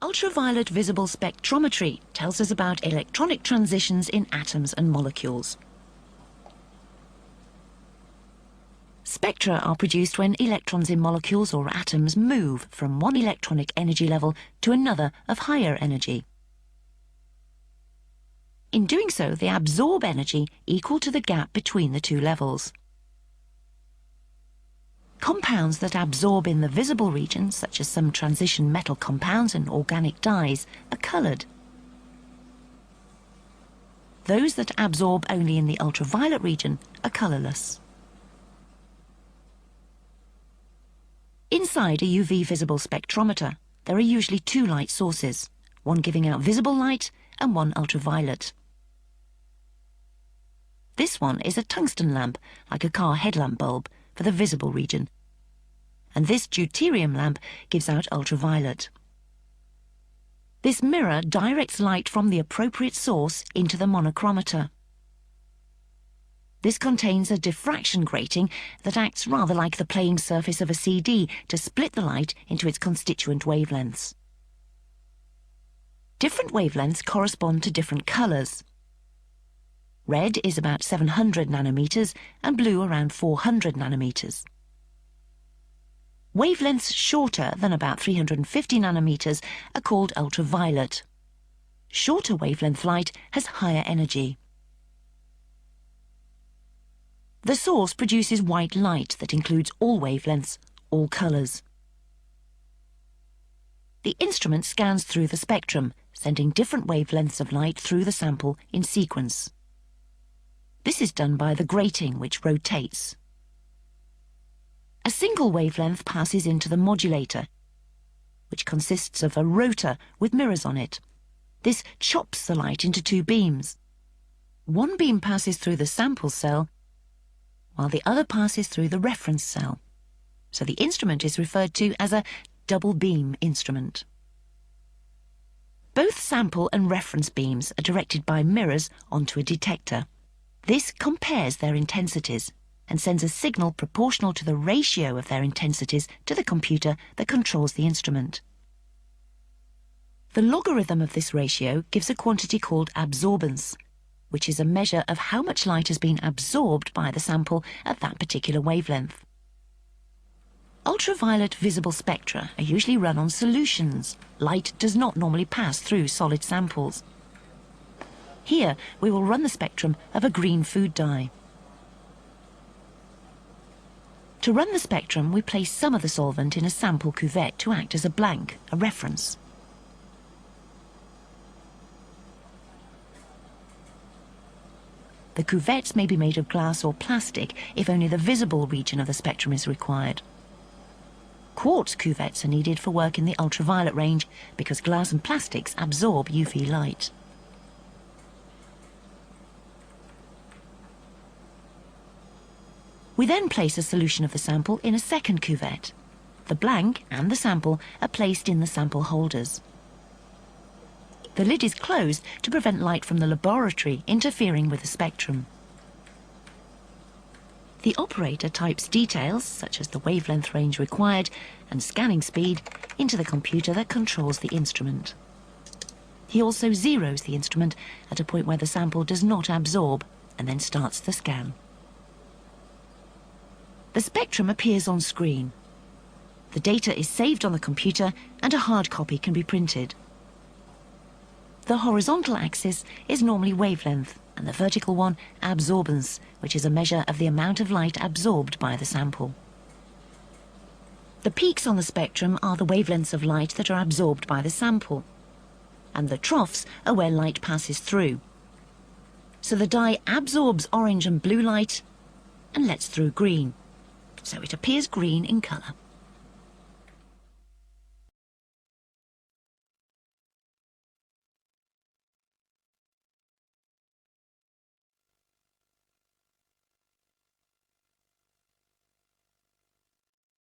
Ultraviolet visible spectrometry tells us about electronic transitions in atoms and molecules. Spectra are produced when electrons in molecules or atoms move from one electronic energy level to another of higher energy. In doing so, they absorb energy equal to the gap between the two levels. Compounds that absorb in the visible region, such as some transition metal compounds and organic dyes, are coloured. Those that absorb only in the ultraviolet region are colourless. Inside a UV visible spectrometer, there are usually two light sources, one giving out visible light and one ultraviolet. This one is a tungsten lamp, like a car headlamp bulb, for the visible region, and this deuterium lamp gives out ultraviolet. This mirror directs light from the appropriate source into the monochromator. This contains a diffraction grating that acts rather like the playing surface of a CD to split the light into its constituent wavelengths. Different wavelengths correspond to different colours. Red is about 700 nanometers and blue around 400 nanometers. Wavelengths shorter than about 350 nanometers are called ultraviolet. Shorter wavelength light has higher energy. The source produces white light that includes all wavelengths, all colours. The instrument scans through the spectrum, sending different wavelengths of light through the sample in sequence. This is done by the grating, which rotates. A single wavelength passes into the modulator, which consists of a rotor with mirrors on it. This chops the light into two beams. One beam passes through the sample cell, while the other passes through the reference cell. So the instrument is referred to as a double beam instrument. Both sample and reference beams are directed by mirrors onto a detector. This compares their intensities and sends a signal proportional to the ratio of their intensities to the computer that controls the instrument. The logarithm of this ratio gives a quantity called absorbance, which is a measure of how much light has been absorbed by the sample at that particular wavelength. Ultraviolet visible spectra are usually run on solutions. Light does not normally pass through solid samples. Here we will run the spectrum of a green food dye. To run the spectrum, we place some of the solvent in a sample cuvette to act as a blank, a reference. The cuvettes may be made of glass or plastic if only the visible region of the spectrum is required. Quartz cuvettes are needed for work in the ultraviolet range because glass and plastics absorb UV light. We then place a solution of the sample in a second cuvette. The blank and the sample are placed in the sample holders. The lid is closed to prevent light from the laboratory interfering with the spectrum. The operator types details, such as the wavelength range required and scanning speed, into the computer that controls the instrument. He also zeros the instrument at a point where the sample does not absorb, and then starts the scan. The spectrum appears on screen. The data is saved on the computer and a hard copy can be printed. The horizontal axis is normally wavelength and the vertical one absorbance, which is a measure of the amount of light absorbed by the sample. The peaks on the spectrum are the wavelengths of light that are absorbed by the sample, and the troughs are where light passes through. So the dye absorbs orange and blue light and lets through green, so it appears green in colour.